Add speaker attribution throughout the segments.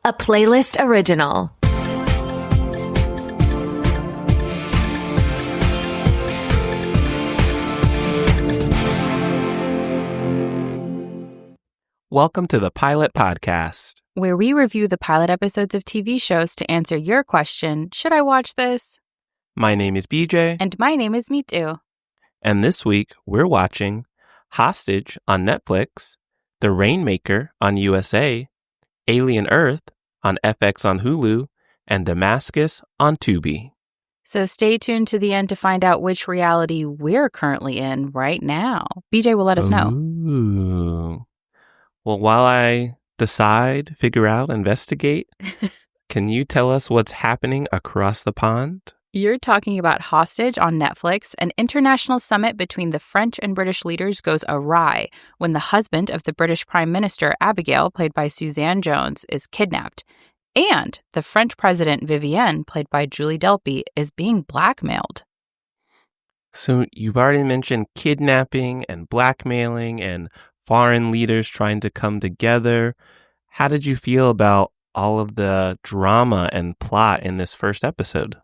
Speaker 1: a Playlyst original.
Speaker 2: Welcome to the Pilot Podcast,
Speaker 3: where we review the pilot episodes of TV shows to answer your question, should I watch this?
Speaker 2: My name is BJ.
Speaker 3: And my name is Mitu.
Speaker 2: And this week, we're watching Hostage on Netflix, The Rainmaker on USA, Alien Earth on FX on Hulu, and Damascus on Tubi.
Speaker 3: So stay tuned to the end to find out which reality we're currently in right now. BJ will let us know.
Speaker 2: Ooh. Well, while I decide, figure out, investigate, can you tell us what's happening across the pond?
Speaker 3: You're talking about Hostage on Netflix. An international summit between the French and British leaders goes awry when the husband of the British Prime Minister, Abigail, played by Suzanne Jones, is kidnapped. And the French president, Vivienne, played by Julie Delpy, is being blackmailed.
Speaker 2: So you've already mentioned kidnapping and blackmailing and foreign leaders trying to come together. How did you feel about all of the drama and plot in this first episode?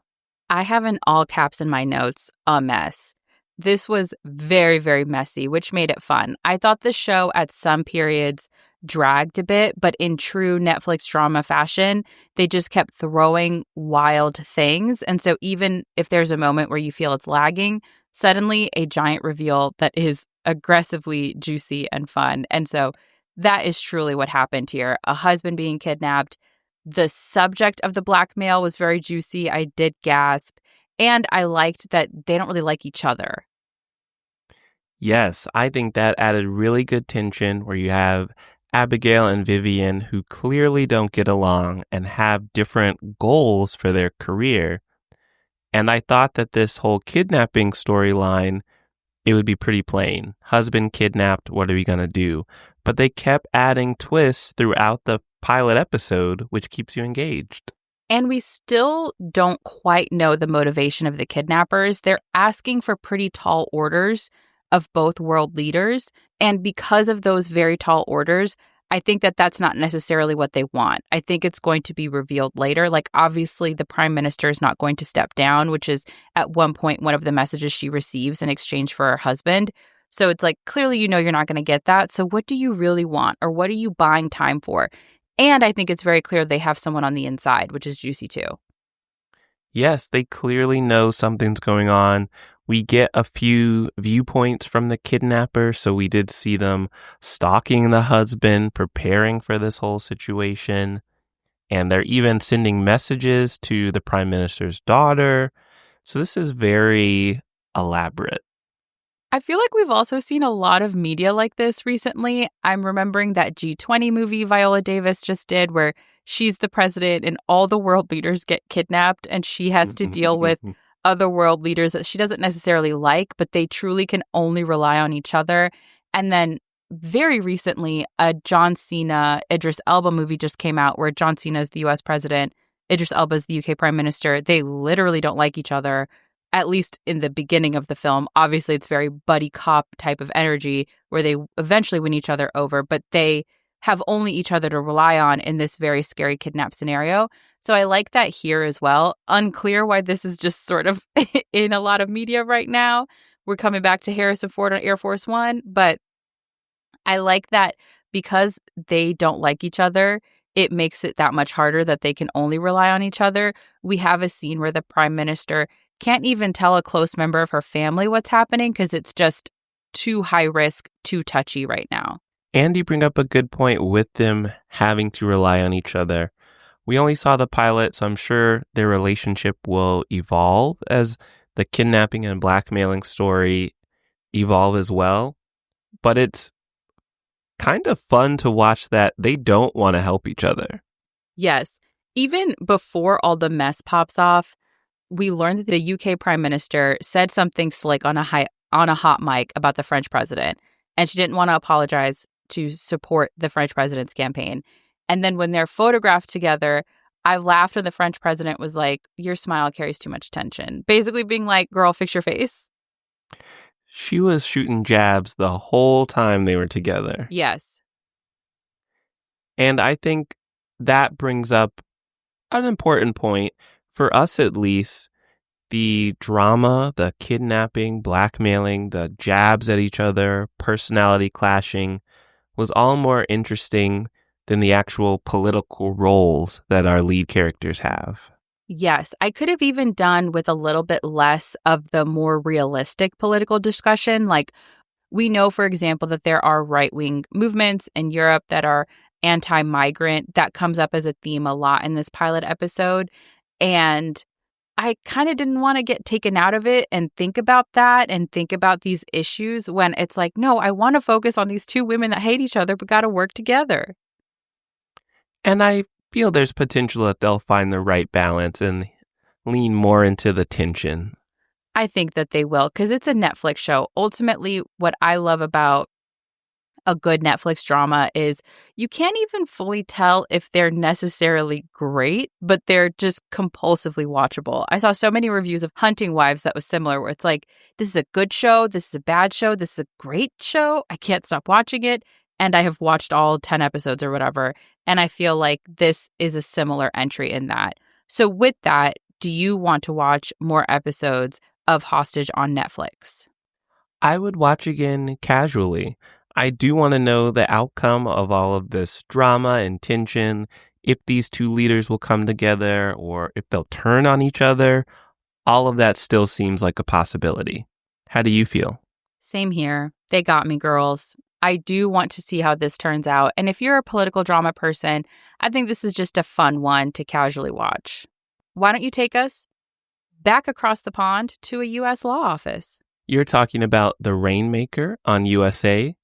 Speaker 3: I have in all caps in my notes, a mess. This was very, very messy, which made it fun. I thought the show at some periods dragged a bit, but in true Netflix drama fashion, they just kept throwing wild things. And so even if there's a moment where you feel it's lagging, suddenly a giant reveal that is aggressively juicy and fun. And so that is truly what happened here. A husband being kidnapped. The subject of the blackmail was very juicy. I did gasp. And I liked that they don't really like each other.
Speaker 2: Yes, I think that added really good tension where you have Abigail and Vivienne who clearly don't get along and have different goals for their career. And I thought that this whole kidnapping storyline, it would be pretty plain. Husband kidnapped, what are we going to do? But they kept adding twists throughout the pilot episode, which keeps you engaged.
Speaker 3: And we still don't quite know the motivation of the kidnappers. They're asking for pretty tall orders of both world leaders. And because of those very tall orders, I think that that's not necessarily what they want. I think it's going to be revealed later. Like, obviously, the prime minister is not going to step down, which is at one point one of the messages she receives in exchange for her husband. So it's like, clearly, you know, you're not going to get that. So what do you really want? Or what are you buying time for? And I think it's very clear they have someone on the inside, which is juicy too.
Speaker 2: Yes, they clearly know something's going on. We get a few viewpoints from the kidnapper, so we did see them stalking the husband, preparing for this whole situation. And they're even sending messages to the prime minister's daughter. So this is very elaborate.
Speaker 3: I feel like we've also seen a lot of media like this recently. I'm remembering that G20 movie Viola Davis just did where she's the president and all the world leaders get kidnapped and she has to deal with other world leaders that she doesn't necessarily like, but they truly can only rely on each other. And then very recently, a John Cena, Idris Elba movie just came out where John Cena is the US president, Idris Elba is the UK prime minister. They literally don't like each other. At least in the beginning of the film. Obviously, it's very buddy cop type of energy where they eventually win each other over, but they have only each other to rely on in this very scary kidnap scenario. So I like that here as well. Unclear why this is just sort of in a lot of media right now. We're coming back to Harrison Ford on Air Force One, but I like that because they don't like each other, it makes it that much harder that they can only rely on each other. We have a scene where the prime minister can't even tell a close member of her family what's happening because it's just too high risk, too touchy right now.
Speaker 2: And you bring up a good point with them having to rely on each other. We only saw the pilot, so I'm sure their relationship will evolve as the kidnapping and blackmailing story evolve as well. But it's kind of fun to watch that they don't want to help each other.
Speaker 3: Yes. Even before all the mess pops off, we learned that the UK prime minister said something slick on a hot mic about the French president, and she didn't want to apologize to support the French president's campaign. And then when they're photographed together, I laughed when the French president was like, "Your smile carries too much tension." Basically being like, "Girl, fix your face."
Speaker 2: She was shooting jabs the whole time they were together.
Speaker 3: Yes.
Speaker 2: And I think that brings up an important point, for us at least. The drama, the kidnapping, blackmailing, the jabs at each other, personality clashing was all more interesting than the actual political roles that our lead characters have.
Speaker 3: Yes, I could have even done with a little bit less of the more realistic political discussion. Like, we know, for example, that there are right-wing movements in Europe that are anti-migrant. That comes up as a theme a lot in this pilot episode. And I kind of didn't want to get taken out of it and think about that and think about these issues when it's like, no, I want to focus on these two women that hate each other but got to work together.
Speaker 2: And I feel there's potential that they'll find the right balance and lean more into the tension.
Speaker 3: I think that they will, because it's a Netflix show. Ultimately, what I love about a good Netflix drama is you can't even fully tell if they're necessarily great, but they're just compulsively watchable. I saw so many reviews of Hunting Wives that was similar, where it's like, this is a good show, this is a bad show, this is a great show, I can't stop watching it, and I have watched all 10 episodes or whatever, and I feel like this is a similar entry in that. So with that, do you want to watch more episodes of Hostage on Netflix?
Speaker 2: I would watch again casually. I do want to know the outcome of all of this drama and tension, if these two leaders will come together or if they'll turn on each other. All of that still seems like a possibility. How do you feel?
Speaker 3: Same here. They got me, girls. I do want to see how this turns out. And if you're a political drama person, I think this is just a fun one to casually watch. Why don't you take us back across the pond to a U.S. law office?
Speaker 2: You're talking about The Rainmaker on USA.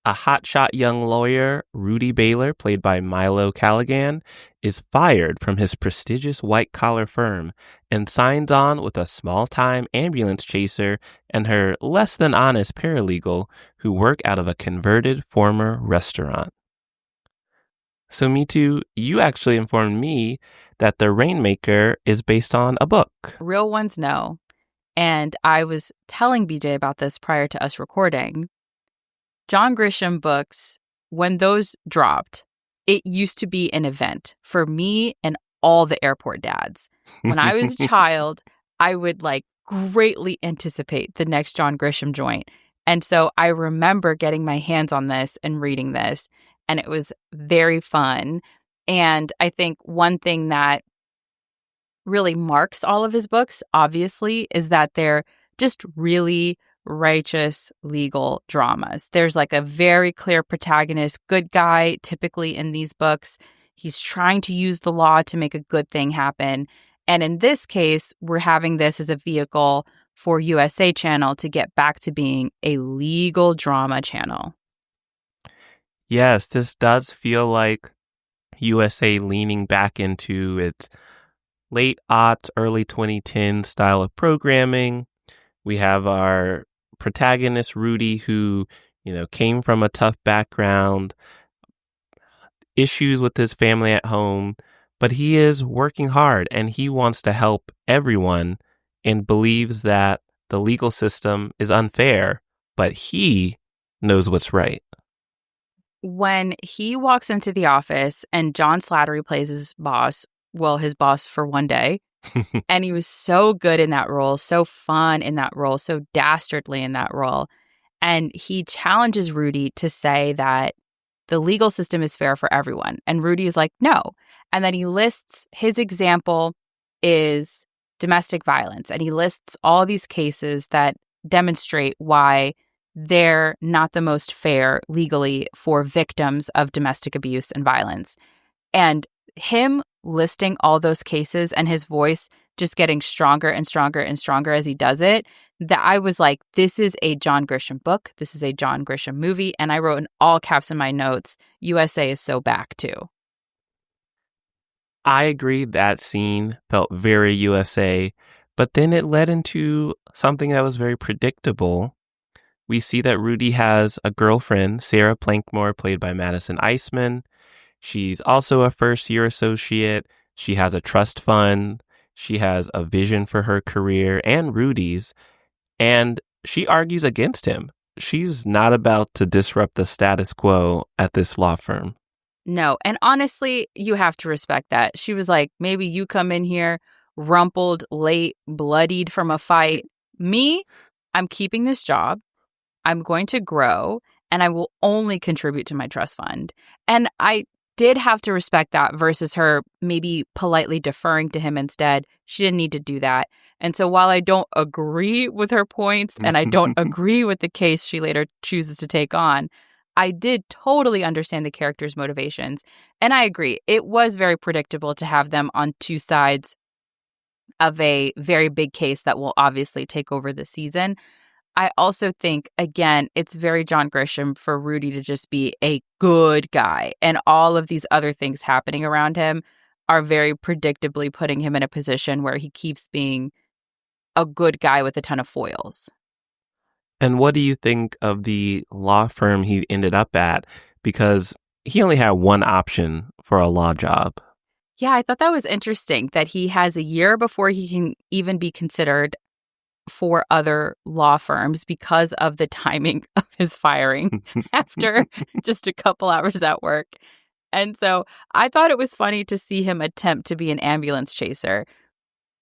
Speaker 2: A hotshot young lawyer, Rudy Baylor, played by Milo Callaghan, is fired from his prestigious white-collar firm and signs on with a small-time ambulance chaser and her less-than-honest paralegal who work out of a converted former restaurant. So, Mitu, you actually informed me that The Rainmaker is based on a book.
Speaker 3: Real ones know. And I was telling BJ about this prior to us recording. John Grisham books, when those dropped, it used to be an event for me and all the airport dads. When I was a child, I would greatly anticipate the next John Grisham joint. And so I remember getting my hands on this and reading this, and it was very fun. And I think one thing that really marks all of his books, obviously, is that they're just really righteous legal dramas. There's a very clear protagonist, good guy, typically in these books. He's trying to use the law to make a good thing happen. And in this case, we're having this as a vehicle for USA Channel to get back to being a legal drama channel.
Speaker 2: Yes, this does feel like USA leaning back into its late aughts, early 2010 style of programming. We have our protagonist, Rudy, who, came from a tough background, issues with his family at home, but he is working hard and he wants to help everyone and believes that the legal system is unfair, but he knows what's right.
Speaker 3: When he walks into the office and John Slattery plays his boss, his boss for one day, and he was so good in that role, so fun in that role, so dastardly in that role. And he challenges Rudy to say that the legal system is fair for everyone. And Rudy is like, no. And then he lists his example is domestic violence. And he lists all these cases that demonstrate why they're not the most fair legally for victims of domestic abuse and violence. And him listing all those cases and his voice just getting stronger and stronger and stronger as he does it, that I was like, this is a John Grisham book. This is a John Grisham movie. And I wrote in all caps in my notes, USA is so back too.
Speaker 2: I agree that scene felt very USA, but then it led into something that was very predictable. We see that Rudy has a girlfriend, Sarah Plankmore, played by Madison Iceman. She's also a first-year associate. She has a trust fund. She has a vision for her career and Rudy's. And she argues against him. She's not about to disrupt the status quo at this law firm.
Speaker 3: No. And honestly, you have to respect that. She was like, maybe you come in here rumpled, late, bloodied from a fight. Me, I'm keeping this job. I'm going to grow and I will only contribute to my trust fund. And I did have to respect that versus her maybe politely deferring to him instead. She didn't need to do that. And so while I don't agree with her points and I don't agree with the case she later chooses to take on, I did totally understand the character's motivations. And I agree. It was very predictable to have them on two sides of a very big case that will obviously take over the season. I also think, again, it's very John Grisham for Rudy to just be a good guy. And all of these other things happening around him are very predictably putting him in a position where he keeps being a good guy with a ton of foils.
Speaker 2: And what do you think of the law firm he ended up at? Because he only had one option for a law job.
Speaker 3: Yeah, I thought that was interesting that he has a year before he can even be considered for other law firms because of the timing of his firing after just a couple hours at work. And so I thought it was funny to see him attempt to be an ambulance chaser.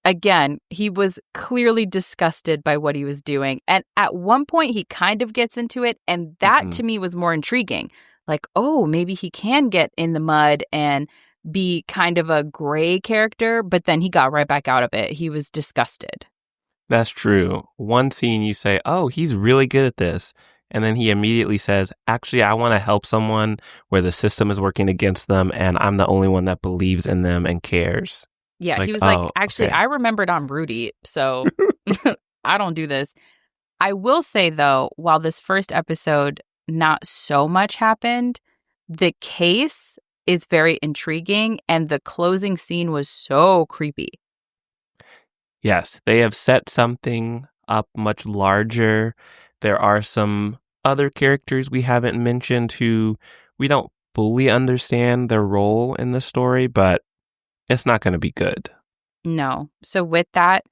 Speaker 3: Again, he was clearly disgusted by what he was doing. And at one point, he kind of gets into it. And that to me was more intriguing. Like, oh, maybe he can get in the mud and be kind of a gray character. But then he got right back out of it. He was disgusted.
Speaker 2: That's true. One scene you say, oh, he's really good at this. And then he immediately says, actually, I want to help someone where the system is working against them and I'm the only one that believes in them and cares.
Speaker 3: Yeah, he was like, actually, I remembered I'm Rudy, so I don't do this. I will say, though, while this first episode, not so much happened, the case is very intriguing and the closing scene was so creepy.
Speaker 2: Yes, they have set something up much larger. There are some other characters we haven't mentioned who we don't fully understand their role in the story, but it's not going to be good.
Speaker 3: No. So with that,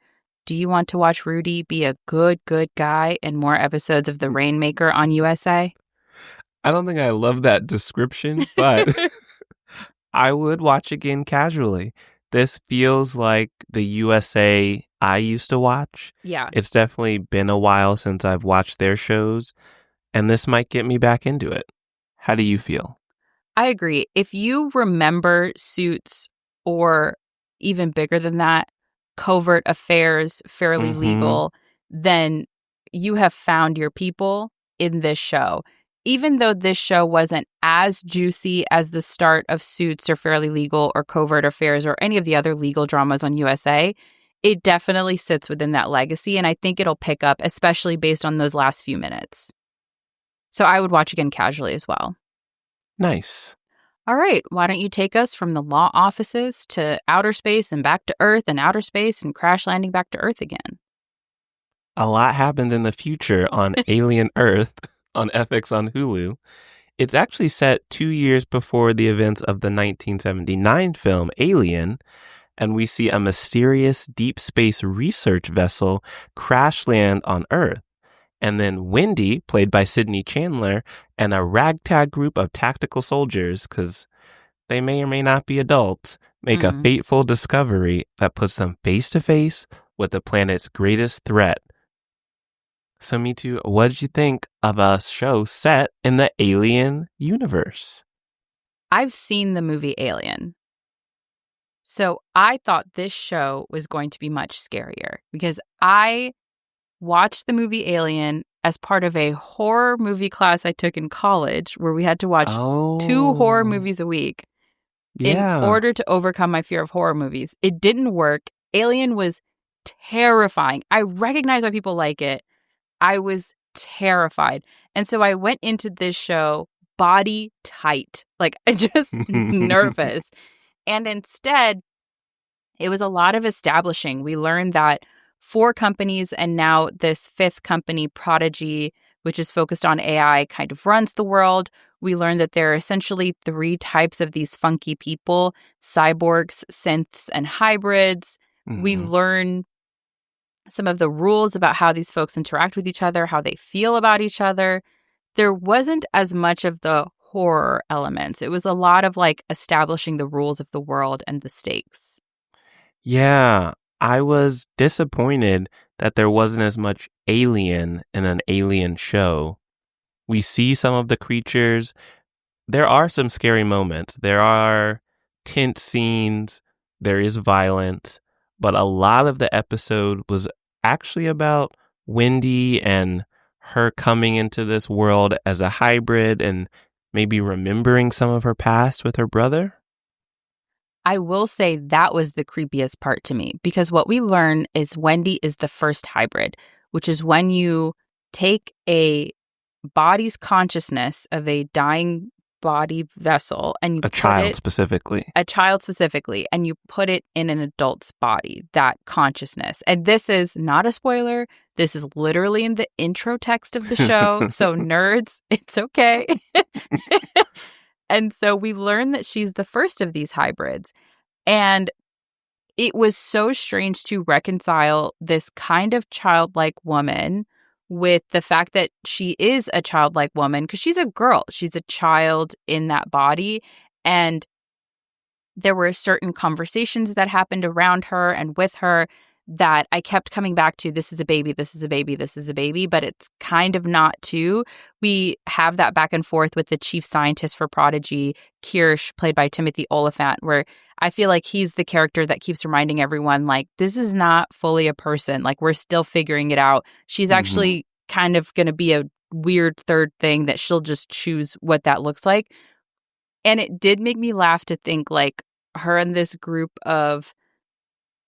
Speaker 3: do you want to watch Rudy be a good guy in more episodes of The Rainmaker on USA?
Speaker 2: I don't think I love that description, but I would watch again casually. This feels like the USA I used to watch.
Speaker 3: Yeah.
Speaker 2: It's definitely been a while since I've watched their shows, and this might get me back into it. How do you feel?
Speaker 3: I agree. If you remember Suits or even bigger than that, Covert Affairs, Fairly Legal, then you have found your people in this show. Even though this show wasn't as juicy as the start of Suits or Fairly Legal or Covert Affairs or any of the other legal dramas on USA, it definitely sits within that legacy, and I think it'll pick up, especially based on those last few minutes. So I would watch again casually as well.
Speaker 2: Nice.
Speaker 3: All right, why don't you take us from the law offices to outer space and back to Earth and outer space and crash landing back to Earth again?
Speaker 2: A lot happened in the future on Alien Earth on FX on Hulu. It's actually set 2 years before the events of the 1979 film Alien, and we see a mysterious deep space research vessel crash land on Earth. And then Wendy, played by Sydney Chandler, and a ragtag group of tactical soldiers, because they may or may not be adults, make a fateful discovery that puts them face to face with the planet's greatest threat. So, Mitu, what did you think of a show set in the Alien universe?
Speaker 3: I've seen the movie Alien. So I thought this show was going to be much scarier because I watched the movie Alien as part of a horror movie class I took in college where we had to watch 2 horror movies a week in order to overcome my fear of horror movies. It didn't work. Alien was terrifying. I recognize why people like it. I was terrified. And so I went into this show body tight, like just nervous. And instead, it was a lot of establishing. We learned that 4 companies and now this 5th company, Prodigy, which is focused on AI, kind of runs the world. We learned that there are essentially 3 types of these funky people: cyborgs, synths, and hybrids. We learn some of the rules about how these folks interact with each other, how they feel about each other. There wasn't as much of the horror elements. It was a lot of like establishing the rules of the world and the stakes.
Speaker 2: Yeah, I was disappointed that there wasn't as much alien in an alien show. We see some of the creatures. There are some scary moments. There are tense scenes. There is violence. But a lot of the episode was actually about Wendy and her coming into this world as a hybrid and maybe remembering some of her past with her brother.
Speaker 3: I will say that was the creepiest part to me, because what we learn is Wendy is the first hybrid, which is when you take a body's consciousness of a dying body vessel and you
Speaker 2: A child specifically,
Speaker 3: and you put it in an adult's body, that consciousness. And this is not a spoiler. This is literally in the intro text of the show. So nerds, it's okay. And so we learn that she's the first of these hybrids. And it was so strange to reconcile this kind of childlike woman with the fact that she is a childlike woman, because she's a girl. She's a child in that body. And there were certain conversations that happened around her and with her that I kept coming back to. This is a baby, this is a baby, this is a baby, but it's kind of not too. We have that back and forth with the chief scientist for Prodigy, Kirsch, played by Timothy Oliphant, where I feel like he's the character that keeps reminding everyone, like, this is not fully a person. Like, we're still figuring it out. She's actually kind of going to be a weird third thing that she'll just choose what that looks like. And it did make me laugh to think, like, her and this group of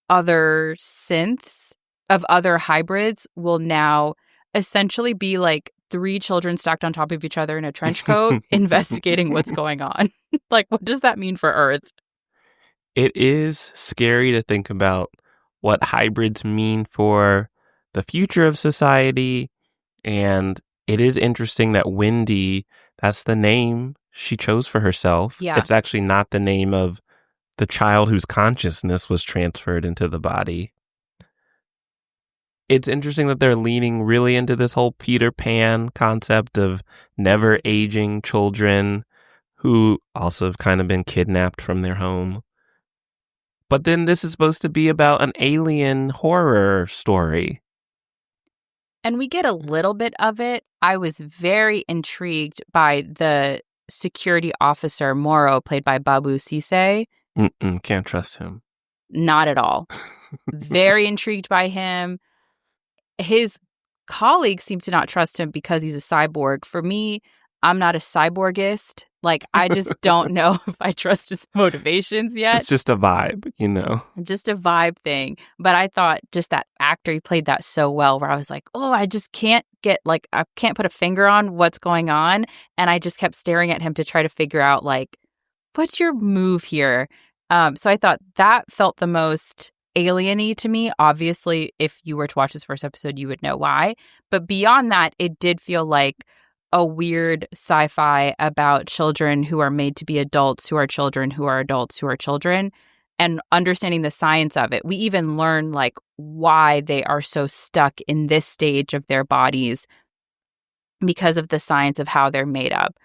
Speaker 3: other synths, of other hybrids, will now essentially be like 3 children stacked on top of each other in a trench coat investigating what's going on. Like, what does that mean for Earth?
Speaker 2: It is scary to think about what hybrids mean for the future of society. And it is interesting that Wendy, that's the name she chose for herself.
Speaker 3: Yeah.
Speaker 2: It's actually not the name of the child whose consciousness was transferred into the body. It's interesting that they're leaning really into this whole Peter Pan concept of never aging children who also have kind of been kidnapped from their home. But then this is supposed to be about an alien horror story.
Speaker 3: And we get a little bit of it. I was very intrigued by the security officer, Moro, played by Babu Sise.
Speaker 2: Can't trust him.
Speaker 3: Not at all. Very intrigued by him. His colleagues seem to not trust him because he's a cyborg. For me, I'm not a cyborgist. Like, I just don't know if I trust his motivations yet.
Speaker 2: It's just a vibe, you know?
Speaker 3: Just a vibe thing. But I thought just that actor, he played that so well, where I was like, oh, I just can't get, like, I can't put a finger on what's going on. And I just kept staring at him to try to figure out, like, what's your move here? So I thought that felt the most alien-y to me. Obviously, if you were to watch this first episode, you would know why. But beyond that, it did feel like a weird sci-fi about children who are made to be adults, who are children, who are adults, who are children, and understanding the science of it. We even learn, like, why they are so stuck in this stage of their bodies because of the science of how they're made up.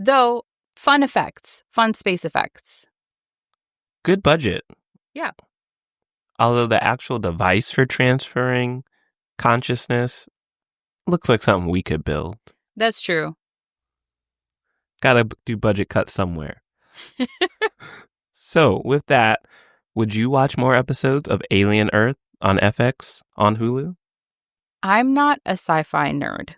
Speaker 3: Though, fun effects, fun space effects.
Speaker 2: Good budget.
Speaker 3: Yeah.
Speaker 2: Although the actual device for transferring consciousness looks like something we could build.
Speaker 3: That's true.
Speaker 2: Gotta do budget cuts somewhere. So, with that, would you watch more episodes of Alien Earth on FX on Hulu?
Speaker 3: I'm not a sci-fi nerd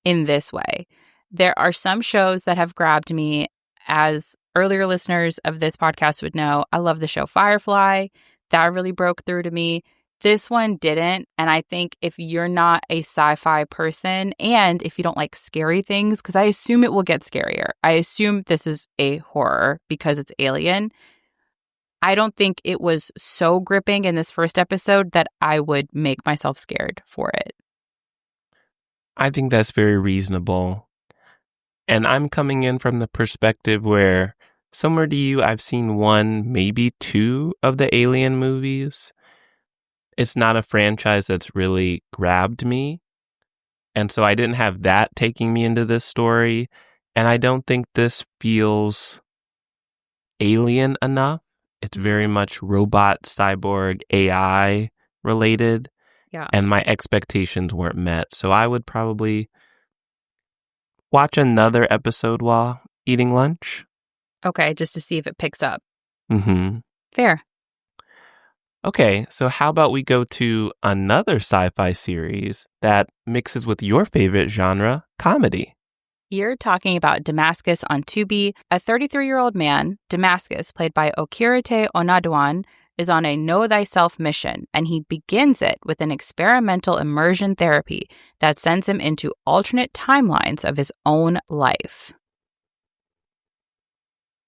Speaker 3: in this way. There are some shows that have grabbed me. As earlier listeners of this podcast would know, I love the show Firefly. That really broke through to me. This one didn't. And I think if you're not a sci-fi person, and if you don't like scary things, because I assume it will get scarier. I assume this is a horror because it's alien. I don't think it was so gripping in this first episode that I would make myself scared for it.
Speaker 2: I think that's very reasonable. And I'm coming in from the perspective where, similar to you, I've seen 1, maybe 2 of the Alien movies. It's not a franchise that's really grabbed me. And so I didn't have that taking me into this story. And I don't think this feels alien enough. It's very much robot, cyborg, AI related.
Speaker 3: Yeah.
Speaker 2: And my expectations weren't met. So I would probably watch another episode while eating lunch.
Speaker 3: Okay, just to see if it picks up.
Speaker 2: Mm-hmm.
Speaker 3: Fair.
Speaker 2: Okay, so how about we go to another sci-fi series that mixes with your favorite genre, comedy?
Speaker 3: You're talking about Damascus on Tubi. A 33-year-old man, Damascus, played by Okirite Onaduan, is on a know thyself mission, and he begins it with an experimental immersion therapy that sends him into alternate timelines of his own life.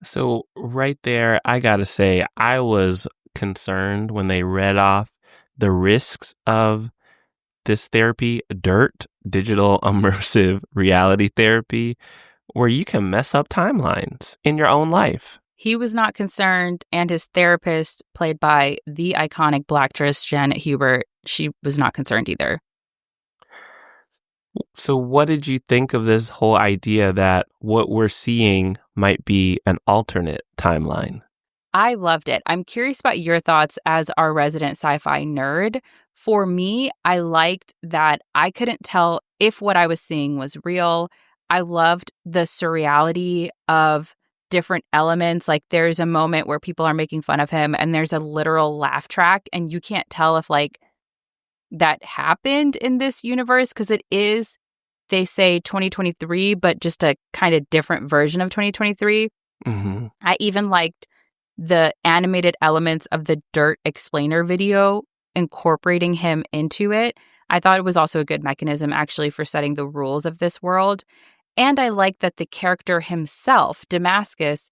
Speaker 2: So right there, I gotta say, I was concerned when they read off the risks of this therapy, DIRT, digital immersive reality therapy, where you can mess up timelines in your own life.
Speaker 3: He was not concerned, and his therapist, played by the iconic Black actress Janet Hubert, she was not concerned either.
Speaker 2: So what did you think of this whole idea that what we're seeing might be an alternate timeline?
Speaker 3: I loved it. I'm curious about your thoughts as our resident sci-fi nerd. For me, I liked that I couldn't tell if what I was seeing was real. I loved the surreality of different elements. Like there's a moment where people are making fun of him and there's a literal laugh track and you can't tell if like that happened in this universe because it is, they say 2023, but just a kind of different version of 2023.
Speaker 2: Mm-hmm.
Speaker 3: I even liked the animated elements of the Dirt explainer video, incorporating him into it. I thought it was also a good mechanism actually for setting the rules of this world. And I like that the character himself, Demascus,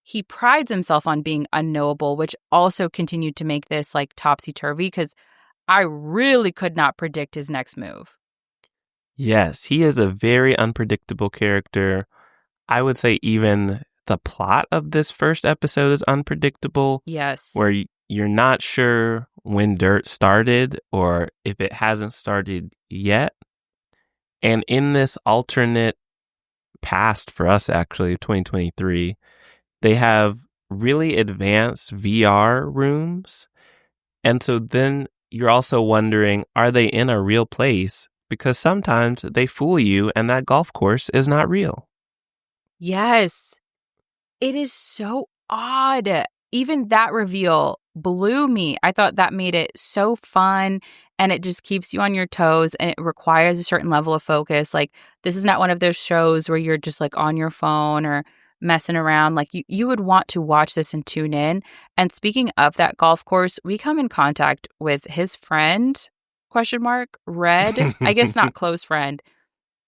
Speaker 3: he prides himself on being unknowable, which also continued to make this like topsy-turvy because I really could not predict his next move.
Speaker 2: Yes, he is a very unpredictable character. I would say even the plot of this first episode is unpredictable.
Speaker 3: Yes.
Speaker 2: Where you're not sure when Dirt started or if it hasn't started yet. And in this alternate past for us, actually, 2023, they have really advanced VR rooms. And so then you're also wondering, are they in a real place? Because sometimes they fool you and that golf course is not real.
Speaker 3: Yes. It is so odd. Even that reveal blew me. I thought that made it so fun and it just keeps you on your toes and it requires a certain level of focus. Like this is not one of those shows where you're just like on your phone or messing around. Like you would want to watch this and tune in. And speaking of that golf course, we come in contact with his friend, Red. I guess not close friend.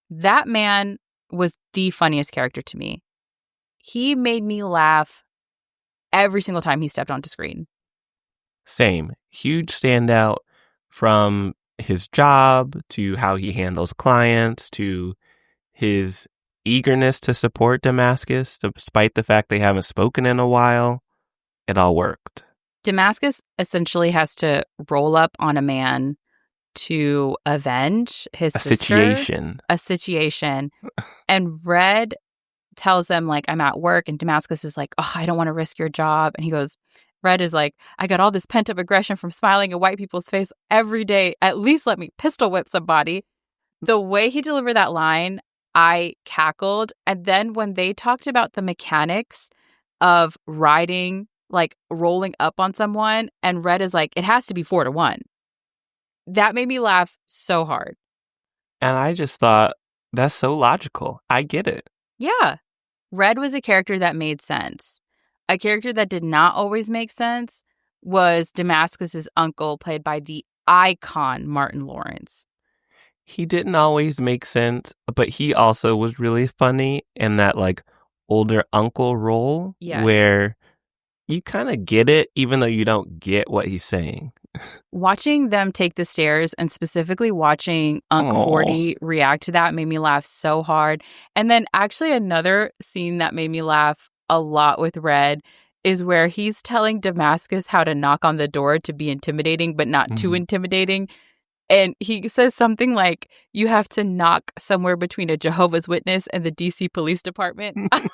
Speaker 3: That man was the funniest character to me. He made me laugh every single time he stepped onto screen.
Speaker 2: Same. Huge standout from his job to how he handles clients to his eagerness to support Damascus, despite the fact they haven't spoken in a while. It all worked.
Speaker 3: Damascus essentially has to roll up on a man to avenge his sister. A situation. And Red tells them, like, I'm at work. And Damascus is like, oh, I don't want to risk your job. And he goes, Red is like, I got all this pent-up aggression from smiling at white people's face every day. At least let me pistol whip somebody. The way he delivered that line, I cackled. And then when they talked about the mechanics of riding, like rolling up on someone, and Red is like, it has to be 4-1. That made me laugh so hard.
Speaker 2: And I just thought, that's so logical. I get it.
Speaker 3: Yeah. Red was a character that made sense. A character that did not always make sense was Damascus's uncle, played by the icon Martin Lawrence.
Speaker 2: He didn't always make sense, but he also was really funny in that like older uncle role.
Speaker 3: Yes.
Speaker 2: Where you kind of get it, even though you don't get what he's saying.
Speaker 3: Watching them take the stairs and specifically watching Unc 40 react to that made me laugh so hard. And then actually another scene that made me laugh a lot with Red is where he's telling Damascus how to knock on the door to be intimidating, but not too intimidating. And he says something like, you have to knock somewhere between a Jehovah's Witness and the DC Police Department. That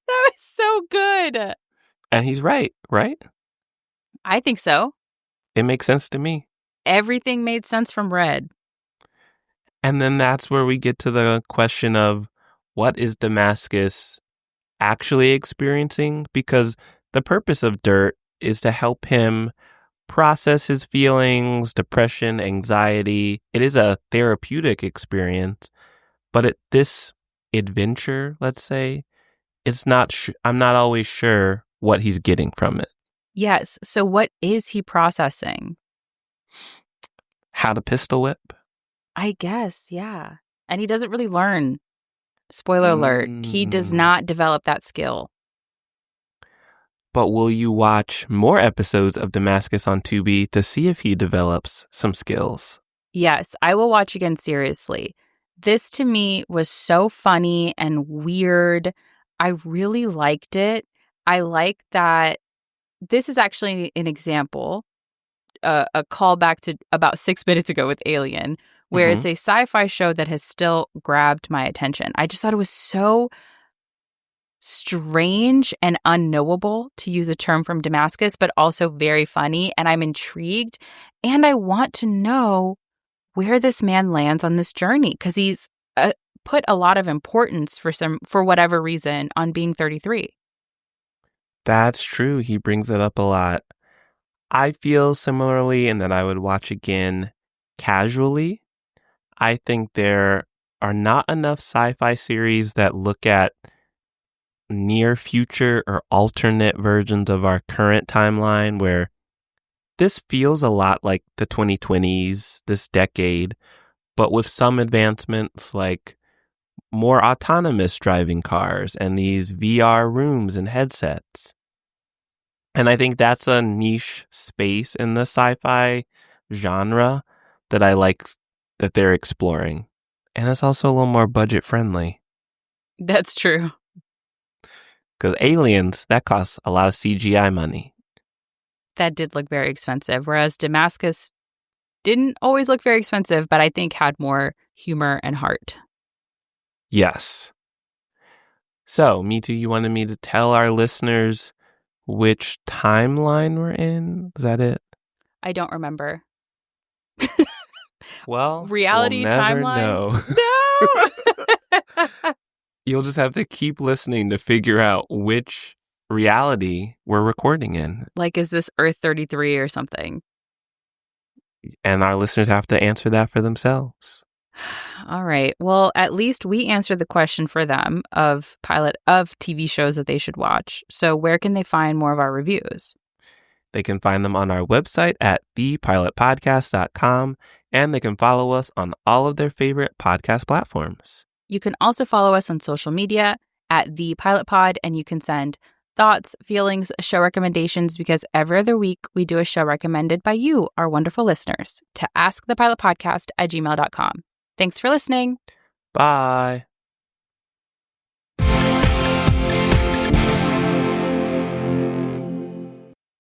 Speaker 3: was so good.
Speaker 2: And he's right?
Speaker 3: I think so.
Speaker 2: It makes sense to me.
Speaker 3: Everything made sense from Red.
Speaker 2: And then that's where we get to the question of what is Damascus actually experiencing? Because the purpose of Dirt is to help him process his feelings, depression, anxiety. It is a therapeutic experience, but this adventure, let's say, it's not. I'm not always sure what he's getting from it.
Speaker 3: Yes. So what is he processing?
Speaker 2: How to pistol whip?
Speaker 3: I guess, yeah. And he doesn't really learn. Spoiler alert, he does not develop that skill.
Speaker 2: But will you watch more episodes of Damascus on Tubi to see if he develops some skills?
Speaker 3: Yes, I will watch again seriously. This to me was so funny and weird. I really liked it. I like that this is actually an example, a callback to about 6 minutes ago with Alien, where it's a sci-fi show that has still grabbed my attention. I just thought it was so strange and unknowable, to use a term from Damascus, but also very funny. And I'm intrigued. And I want to know where this man lands on this journey, because he's put a lot of importance for whatever reason on being 33.
Speaker 2: That's true. He brings it up a lot. I feel similarly in that I would watch again casually. I think there are not enough sci-fi series that look at near future or alternate versions of our current timeline, where this feels a lot like the 2020s, this decade, but with some advancements like more autonomous driving cars and these VR rooms and headsets. And I think that's a niche space in the sci-fi genre that I like that they're exploring. And it's also a little more budget friendly.
Speaker 3: That's true.
Speaker 2: Because Aliens, that costs a lot of CGI money.
Speaker 3: That did look very expensive, whereas Damascus didn't always look very expensive, but I think had more humor and heart.
Speaker 2: Yes. So, Me Too, you wanted me to tell our listeners which timeline we're in? Was that it?
Speaker 3: I don't remember.
Speaker 2: Well,
Speaker 3: reality
Speaker 2: we'll never
Speaker 3: timeline?
Speaker 2: know.
Speaker 3: No!
Speaker 2: You'll just have to keep listening to figure out which reality we're recording in.
Speaker 3: Like, is this Earth 33 or something?
Speaker 2: And our listeners have to answer that for themselves.
Speaker 3: All right. Well, at least we answered the question for them of TV shows that they should watch. So where can they find more of our reviews?
Speaker 2: They can find them on our website at thepilotpodcast.com, and they can follow us on all of their favorite podcast platforms.
Speaker 3: You can also follow us on social media at The Pilot Pod, and you can send thoughts, feelings, show recommendations, because every other week we do a show recommended by you, our wonderful listeners, to askthepilotpodcast@gmail.com. Thanks for listening.
Speaker 2: Bye.